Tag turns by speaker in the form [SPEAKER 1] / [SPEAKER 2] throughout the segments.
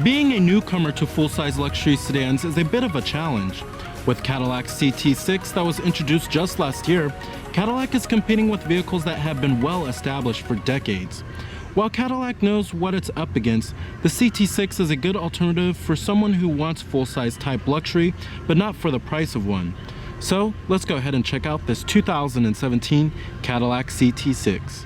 [SPEAKER 1] Being a newcomer to full-size luxury sedans is a bit of a challenge. With Cadillac CT6 that was introduced just last year, Cadillac is competing with vehicles that have been well established for decades. While Cadillac knows what it's up against, the CT6 is a good alternative for someone who wants full-size type luxury, but not for the price of one. So let's go ahead and check out this 2017 Cadillac CT6.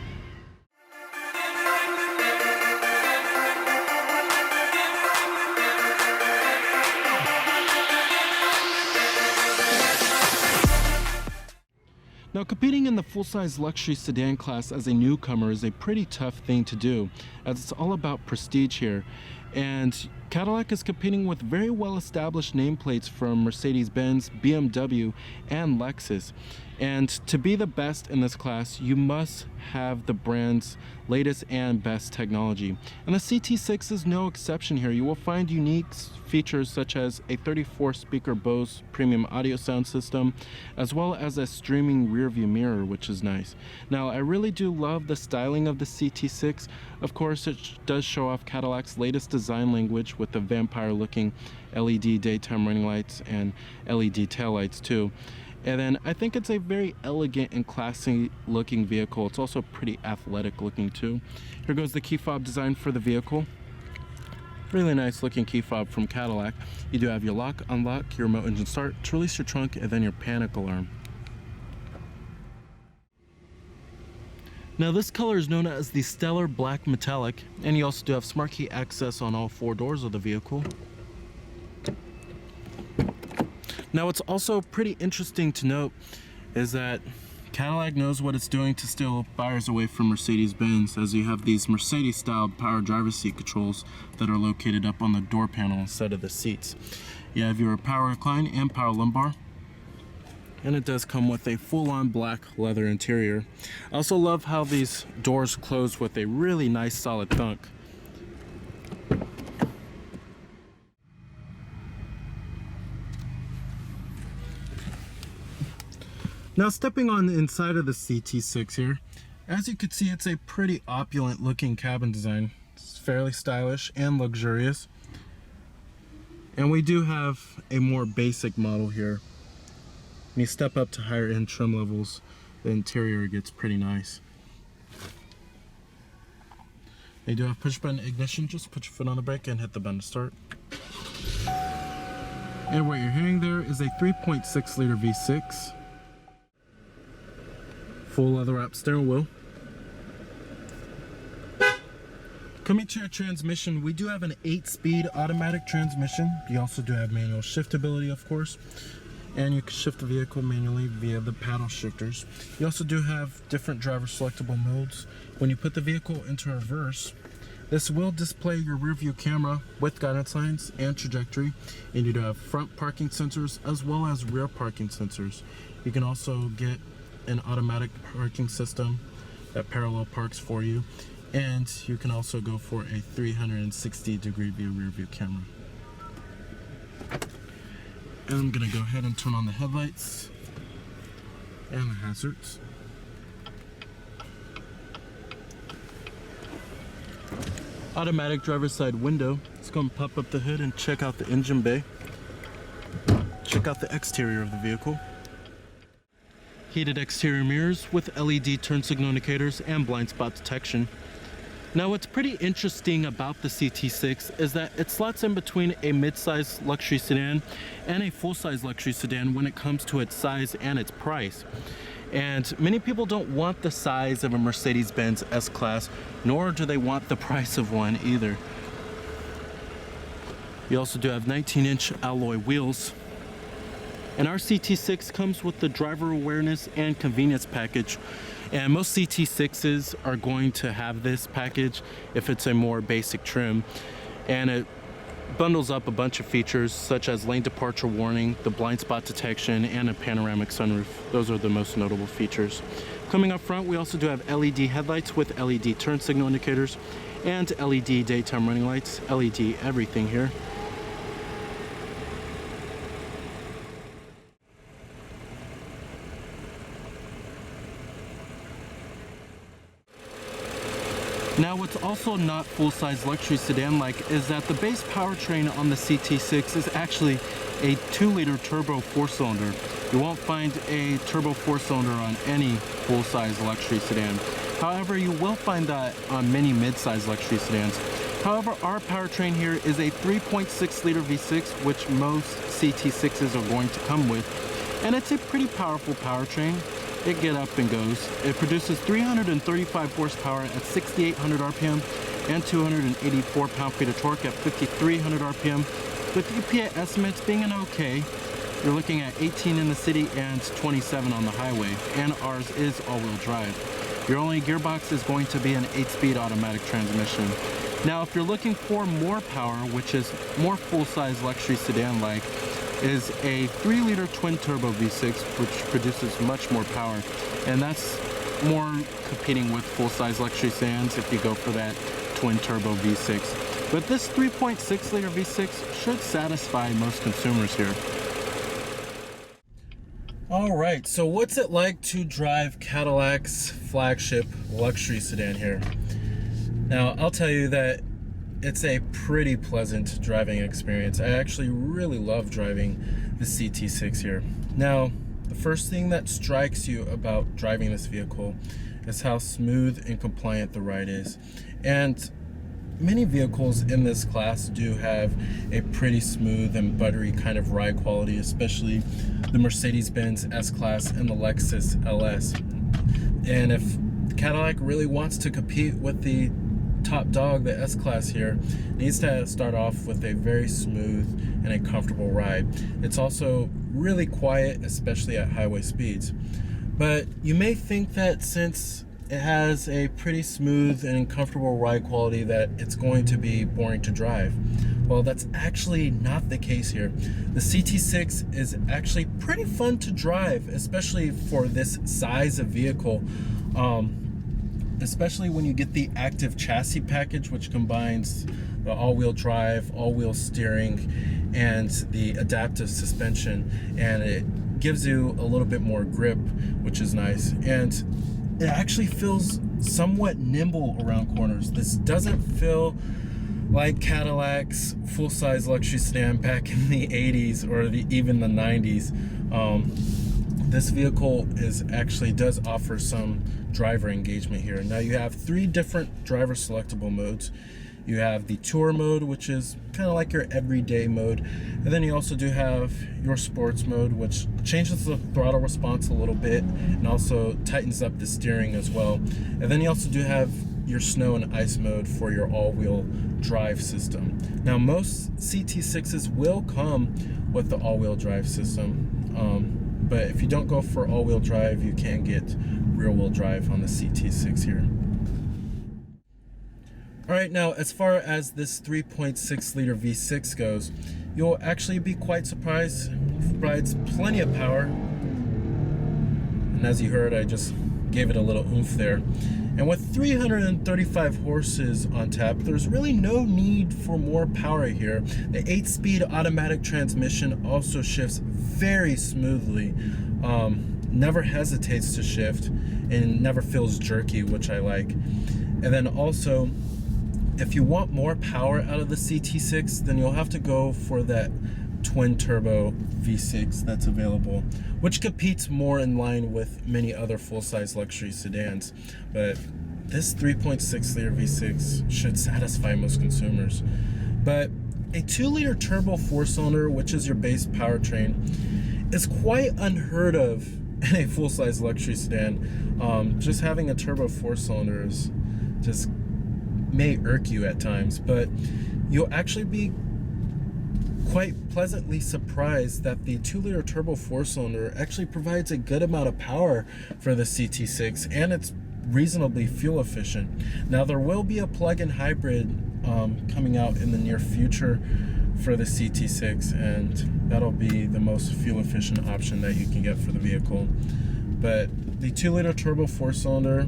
[SPEAKER 1] Now, competing in the full-size luxury sedan class as a newcomer is a pretty tough thing to do, as it's all about prestige here. And Cadillac is competing with very well-established nameplates from Mercedes-Benz, BMW, and Lexus. And to be the best in this class, you must have the brand's latest and best technology. And the CT6 is no exception here. You will find unique features such as a 34-speaker Bose premium audio sound system, as well as a streaming rear view mirror, which is nice. Now, I really do love the styling of the CT6. Of course, it does show off Cadillac's latest design language with the vampire-looking LED daytime running lights and LED taillights too. And then I think it's a very elegant and classy looking vehicle. It's also pretty athletic looking too. Here goes the key fob design for the vehicle. Really nice looking key fob from Cadillac. You do have your lock, unlock, your remote engine start, to release your trunk, and then your panic alarm. Now this color is known as the Stellar Black Metallic, and you also do have smart key access on all four doors of the vehicle. Now what's also pretty interesting to note is that Cadillac knows what it's doing to steal buyers away from Mercedes-Benz, as you have these Mercedes-styled power driver's seat controls that are located up on the door panel instead of the seats. You have your power recline and power lumbar, and it does come with a full-on black leather interior. I also love how these doors close with a really nice solid thunk. Now, stepping on the inside of the CT6 here, as you can see, it's a pretty opulent looking cabin design. It's fairly stylish and luxurious. And we do have a more basic model here. When you step up to higher end trim levels, the interior gets pretty nice. They do have push button ignition. Just put your foot on the brake and hit the button to start. And what you're hearing there is a 3.6 liter V6. Full leather wrap steering wheel. Coming to your transmission, we do have an 8-speed automatic transmission. You also do have manual shiftability, of course, and you can shift the vehicle manually via the paddle shifters. You also do have different driver selectable modes. When you put the vehicle into reverse, this will display your rear view camera with guidance lines and trajectory, and you do have front parking sensors as well as rear parking sensors. You can also get an automatic parking system that parallel parks for you, and you can also go for a 360-degree view rear view camera. And I'm gonna go ahead and turn on the headlights and the hazards. Automatic driver's side window. Let's go and pop up the hood and check out the engine bay. Check out the exterior of the vehicle. Heated exterior mirrors with LED turn signal indicators and blind spot detection. Now what's pretty interesting about the CT6 is that it slots in between a mid-size luxury sedan and a full-size luxury sedan when it comes to its size and its price. And many people don't want the size of a Mercedes-Benz S-Class, nor do they want the price of one either. You also do have 19-inch alloy wheels. And our CT6 comes with the driver awareness and convenience package. And most CT6s are going to have this package if it's a more basic trim. And it bundles up a bunch of features such as lane departure warning, the blind spot detection, and a panoramic sunroof. Those are the most notable features. Coming up front, we also do have LED headlights with LED turn signal indicators and LED daytime running lights, LED everything here. Now, what's also not full-size luxury sedan-like is that the base powertrain on the CT6 is actually a 2-liter turbo 4-cylinder. You won't find a turbo 4-cylinder on any full-size luxury sedan. However, you will find that on many mid-size luxury sedans. However, our powertrain here is a 3.6-liter V6, which most CT6s are going to come with. And it's a pretty powerful powertrain. It gets up and goes. It produces 335 horsepower at 6,800 RPM and 284 pound-feet of torque at 5,300 RPM. With EPA estimates being an okay, you're looking at 18 in the city and 27 on the highway, and ours is all-wheel drive. Your only gearbox is going to be an 8-speed automatic transmission. Now, if you're looking for more power, which is more full-size luxury sedan-like, is a 3-liter twin-turbo V6, which produces much more power, and that's more competing with full-size luxury sedans if you go for that twin-turbo V6. But this 3.6-liter V6 should satisfy most consumers here. Alright, so what's it like to drive Cadillac's flagship luxury sedan here? Now, I'll tell you that it's a pretty pleasant driving experience. I actually really love driving the CT6 here. Now, the first thing that strikes you about driving this vehicle is how smooth and compliant the ride is. And many vehicles in this class do have a pretty smooth and buttery kind of ride quality, especially the Mercedes-Benz S-Class and the Lexus LS. And if Cadillac really wants to compete with the top dog, the S-Class here, needs to start off with a very smooth and a comfortable ride. It's also really quiet, especially at highway speeds. But you may think that since it has a pretty smooth and comfortable ride quality that it's going to be boring to drive. Well, that's actually not the case here. The CT6 is actually pretty fun to drive, especially for this size of vehicle. Especially when you get the active chassis package, which combines the all-wheel drive, all-wheel steering, and the adaptive suspension, and it gives you a little bit more grip, which is nice. And it actually feels somewhat nimble around corners. This doesn't feel like Cadillac's full-size luxury sedan back in the 80s or even the 90s. This vehicle does offer some driver engagement here. Now, you have 3 different driver selectable modes. You have the tour mode, which is kind of like your everyday mode, and then you also do have your sports mode, which changes the throttle response a little bit and also tightens up the steering as well. And then you also do have your snow and ice mode for your all-wheel drive system. Now, most CT6s will come with the all-wheel drive system, but if you don't go for all-wheel drive, you can get rear-wheel drive on the CT6 here. Alright, now as far as this 3.6-liter V6 goes, you'll actually be quite surprised. It provides plenty of power. And as you heard, I just gave it a little oomph there. And with 335 horses on tap, there's really no need for more power here. The 8-speed automatic transmission also shifts very smoothly. Never hesitates to shift and never feels jerky, which I like. And then also, if you want more power out of the CT6, then you'll have to go for that twin turbo V6 that's available, which competes more in line with many other full-size luxury sedans. But this 3.6-liter V6 should satisfy most consumers. But a 2-liter turbo 4-cylinder, which is your base powertrain, is quite unheard of in a full-size luxury sedan. Just having a turbo 4-cylinder is just may irk you at times, but you'll actually be quite pleasantly surprised that the 2-liter turbo 4-cylinder actually provides a good amount of power for the CT6, and it's reasonably fuel efficient. Now, there will be a plug-in hybrid coming out in the near future for the CT6, and that'll be the most fuel efficient option that you can get for the vehicle. But the 2-liter turbo 4-cylinder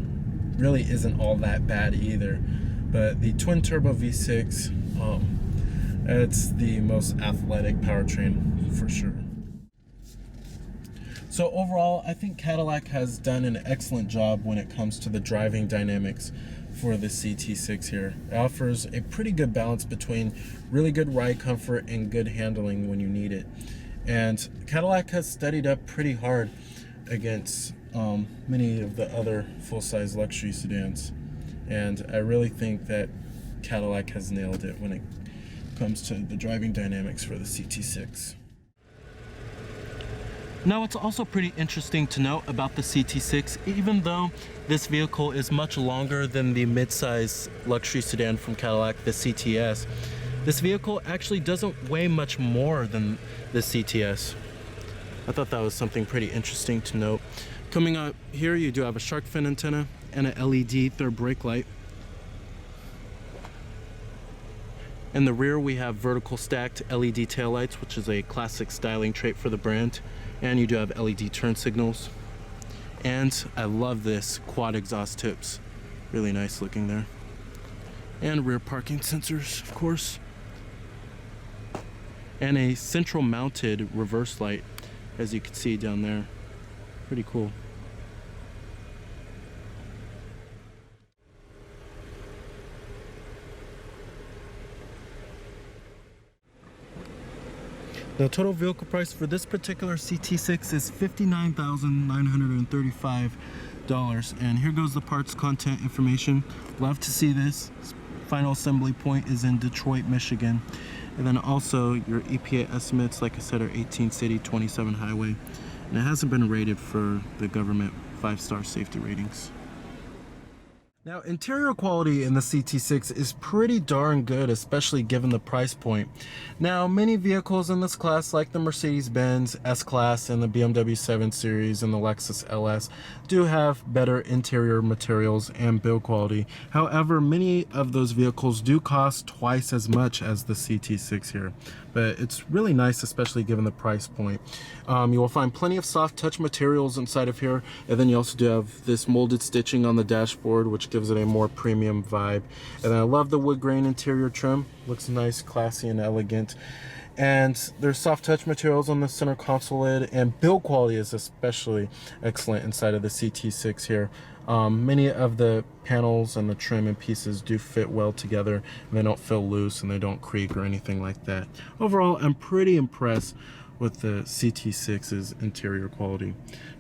[SPEAKER 1] really isn't all that bad either. But the twin turbo V6, it's the most athletic powertrain for sure. So overall, I think Cadillac has done an excellent job when it comes to the driving dynamics for the CT6 here. It offers a pretty good balance between really good ride comfort and good handling when you need it. And Cadillac has studied up pretty hard against many of the other full-size luxury sedans. And I really think that Cadillac has nailed it when it comes to the driving dynamics for the CT6. Now, it's also pretty interesting to note about the CT6, even though this vehicle is much longer than the mid-size luxury sedan from Cadillac, the CTS, this vehicle actually doesn't weigh much more than the CTS. I thought that was something pretty interesting to note. Coming up here, you do have a shark fin antenna and an LED third brake light. In the rear, we have vertical stacked LED taillights, which is a classic styling trait for the brand. And you do have LED turn signals. And I love this quad exhaust tips. Really nice looking there. And rear parking sensors, of course. And a central mounted reverse light, as you can see down there. Pretty cool. The total vehicle price for this particular CT6 is $59,935. And here goes the parts content information. Love to see this. Final assembly point is in Detroit, Michigan. And then also your EPA estimates, like I said, are 18 city, 27 highway. And it hasn't been rated for the government 5-star safety ratings. Now, interior quality in the CT6 is pretty darn good, especially given the price point. Now, many vehicles in this class, like the Mercedes-Benz S-Class and the BMW 7 Series and the Lexus LS, do have better interior materials and build quality. However, many of those vehicles do cost twice as much as the CT6 here. But it's really nice, especially given the price point. You will find plenty of soft touch materials inside of here, and then you also do have this molded stitching on the dashboard, which gives it a more premium vibe. And I love the wood grain interior trim. Looks nice, classy, and elegant. And there's soft touch materials on the center console lid, and build quality is especially excellent inside of the CT6 here. Many of the panels and the trim and pieces do fit well together, and they don't feel loose and they don't creak or anything like that. Overall, I'm pretty impressed with the CT6's interior quality.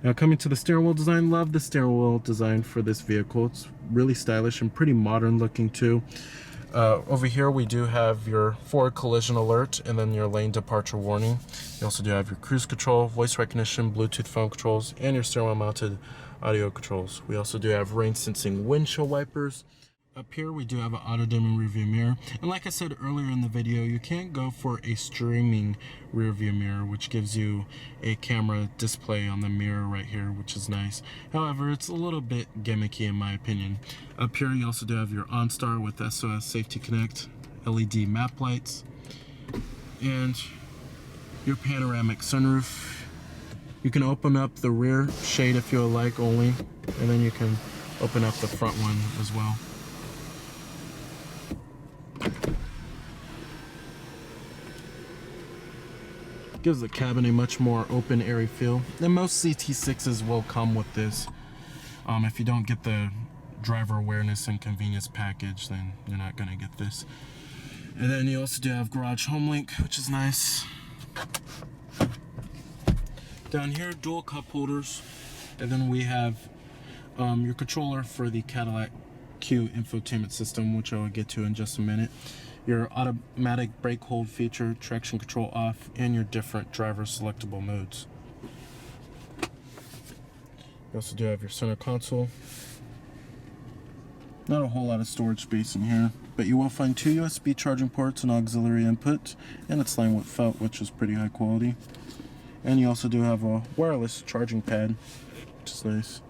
[SPEAKER 1] Now, coming to the steering wheel design, love the steering wheel design for this vehicle. It's really stylish and pretty modern looking too. Over here we do have your forward collision alert and then your lane departure warning. You also do have your cruise control, voice recognition, Bluetooth phone controls, and your steering wheel mounted audio controls. We also do have rain sensing windshield wipers. Up here we do have an auto dimming rear view mirror, and like I said earlier in the video, you can't go for a streaming rear view mirror, which gives you a camera display on the mirror right here, which is nice. However, it's a little bit gimmicky in my opinion. Up here you also do have your OnStar with SOS Safety Connect, LED map lights, and your panoramic sunroof. You can open up the rear shade if you like only, and then you can open up the front one as well. Gives the cabin a much more open, airy feel. And most CT6s will come with this. If you don't get the driver awareness and convenience package, then you're not gonna get this. And then you also do have garage home link, which is nice. Down here, dual cup holders, and then we have your controller for the Cadillac Q infotainment system, which I will get to in just a minute. Your automatic brake hold feature, traction control off, and your different driver selectable modes. You also do have your center console. Not a whole lot of storage space in here, but you will find 2 USB charging ports and auxiliary input, and it's lined with felt, which is pretty high quality. And you also do have a wireless charging pad, which is nice.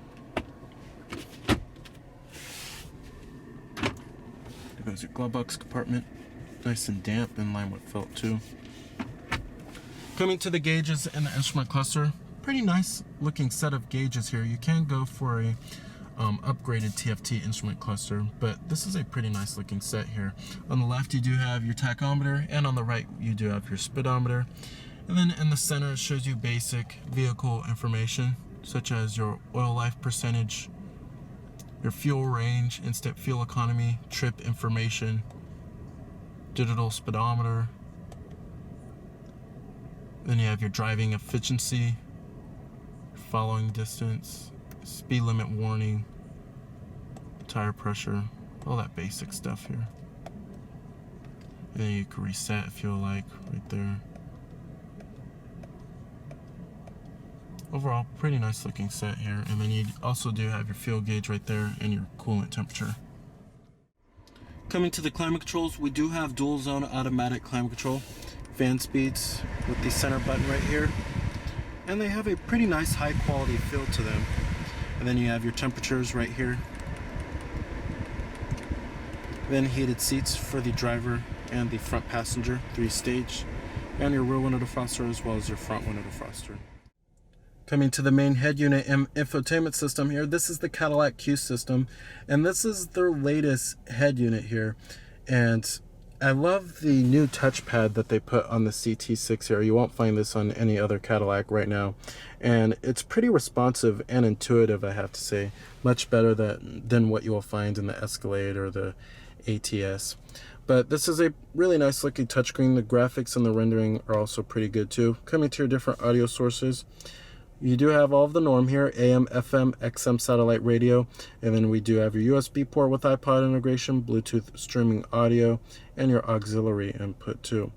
[SPEAKER 1] There goes your glove box compartment. Nice and damp, in line with felt too. Coming to the gauges and the instrument cluster, pretty nice looking set of gauges here. You can go for a upgraded TFT instrument cluster, but this is a pretty nice looking set here. On the left you do have your tachometer, and on the right you do have your speedometer. And then in the center it shows you basic vehicle information, such as your oil life percentage, your fuel range, instant fuel economy, trip information, digital speedometer. Then you have your driving efficiency, following distance, speed limit warning, tire pressure, all that basic stuff here. And then you can reset if you like, right there. Overall, pretty nice looking set here. And then you also do have your fuel gauge right there and your coolant temperature. Coming to the climate controls, we do have dual zone automatic climate control, fan speeds with the center button right here. And they have a pretty nice high quality feel to them. And then you have your temperatures right here. Then heated seats for the driver and the front passenger, 3-stage. And your rear window defroster as well as your front window defroster. Coming to the main head unit and infotainment system here, this is the Cadillac Q system. And this is their latest head unit here. And I love the new touchpad that they put on the CT6 here. You won't find this on any other Cadillac right now. And it's pretty responsive and intuitive, I have to say. Much better than what you will find in the Escalade or the ATS. But this is a really nice looking touchscreen. The graphics and the rendering are also pretty good too. Coming to your different audio sources, you do have all of the norm here: AM, FM, XM satellite radio, and then we do have your USB port with iPod integration, Bluetooth streaming audio, and your auxiliary input too.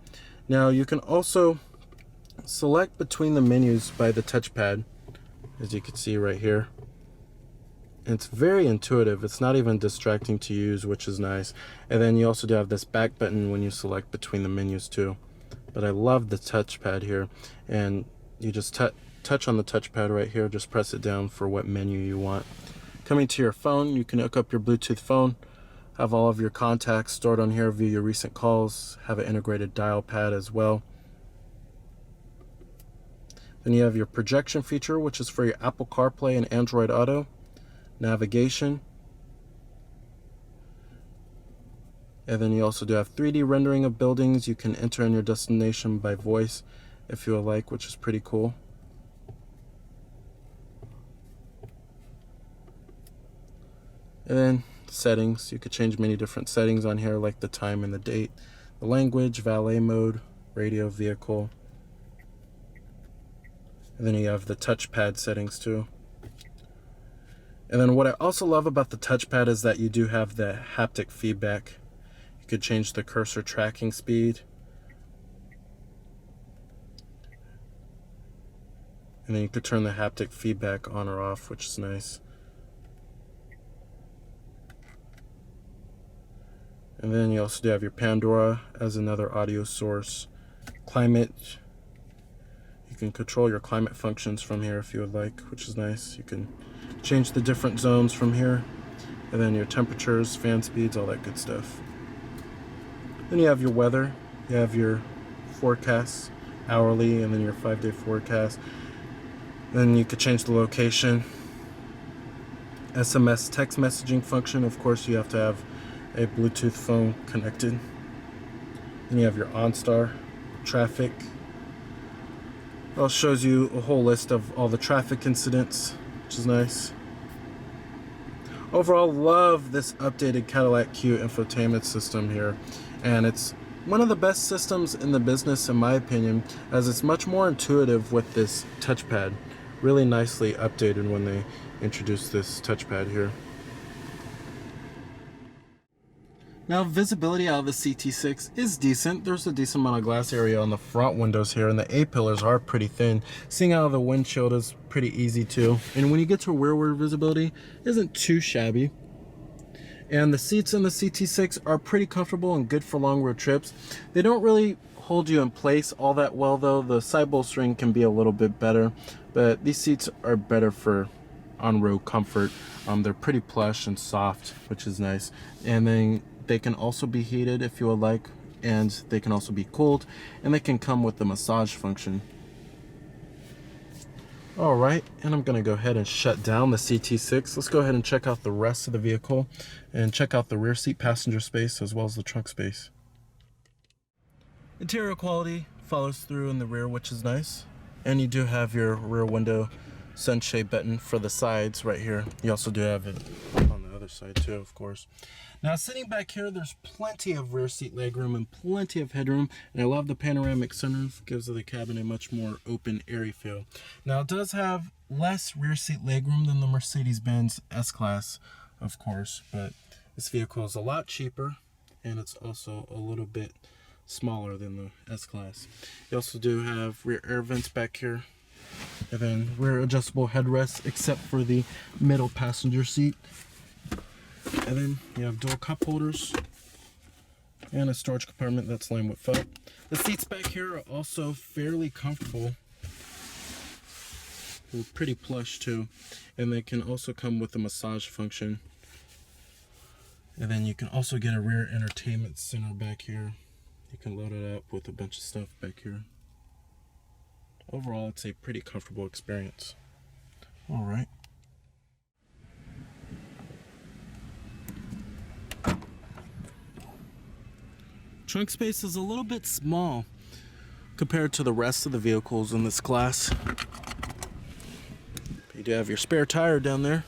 [SPEAKER 1] Now you can also select between the menus by the touchpad, as you can see right here. It's very intuitive. It's not even distracting to use, which is nice. And then you also do have this back button when you select between the menus too. But I love the touchpad here, and you just touch on the touchpad right here, just press it down for what menu you want. Coming to your phone, you can hook up your Bluetooth phone, have all of your contacts stored on here, view your recent calls, have an integrated dial pad as well. Then you have your projection feature, which is for your Apple CarPlay and Android Auto, navigation, and then you also do have 3D rendering of buildings. You can enter in your destination by voice if you would like, which is pretty cool. And then settings, you could change many different settings on here, like the time and the date, the language, valet mode, radio, vehicle. And then you have the touchpad settings too. And then what I also love about the touchpad is that you do have the haptic feedback. You could change the cursor tracking speed. And then you could turn the haptic feedback on or off, which is nice. And then you also do have your Pandora as another audio source. Climate. You can control your climate functions from here if you would like, which is nice. You can change the different zones from here. And then your temperatures, fan speeds, all that good stuff. Then you have your weather. You have your forecasts, hourly, and then your 5-day forecast. Then you could change the location. SMS text messaging function. Of course, you have to have a Bluetooth phone connected. Then you have your OnStar, traffic. It also shows you a whole list of all the traffic incidents, which is nice. Overall, love this updated Cadillac Q infotainment system here, and it's one of the best systems in the business in my opinion, as it's much more intuitive with this touchpad. Really nicely updated when they introduced this touchpad here. Now, visibility out of the CT6 is decent. There's a decent amount of glass area on the front windows here, and the A-pillars are pretty thin. Seeing out of the windshield is pretty easy too. And when you get to rearward visibility, isn't too shabby. And the seats in the CT6 are pretty comfortable and good for long road trips. They don't really hold you in place all that well though. The side bolstering can be a little bit better, but these seats are better for on-road comfort. They're pretty plush and soft, which is nice. And then they can also be heated if you would like, and they can also be cooled, and they can come with the massage function. Alright, and I'm going to go ahead and shut down the CT6. Let's go ahead and check out the rest of the vehicle and check out the rear seat passenger space as well as the trunk space. Interior quality follows through in the rear, which is nice. And you do have your rear window sunshade button for the sides right here. You also do have it on the other other side too, of course. Now sitting back here, there's plenty of rear seat legroom and plenty of headroom, and I love the panoramic sunroof. Gives the cabin a much more open, airy feel. Now it does have less rear seat legroom than the Mercedes-Benz S-Class, of course, but this vehicle is a lot cheaper, and it's also a little bit smaller than the S-Class. You also do have rear air vents back here, and then rear adjustable headrests except for the middle passenger seat. And then you have dual cup holders and a storage compartment that's lined with felt. The seats back here are also fairly comfortable. They're pretty plush too, and they can also come with a massage function. And then you can also get a rear entertainment center back here. You can load it up with a bunch of stuff back here. Overall, it's a pretty comfortable experience. All right. Trunk space is a little bit small compared to the rest of the vehicles in this class. You do have your spare tire down there.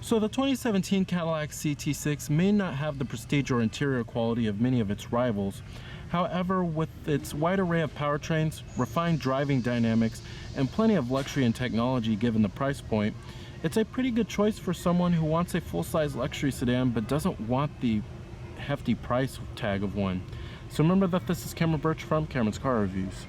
[SPEAKER 1] So the 2017 Cadillac CT6 may not have the prestige or interior quality of many of its rivals. However, with its wide array of powertrains, refined driving dynamics, and plenty of luxury and technology given the price point, it's a pretty good choice for someone who wants a full-size luxury sedan but doesn't want the hefty price tag of one. So remember that this is Cameron Birch from Cameron's Car Reviews.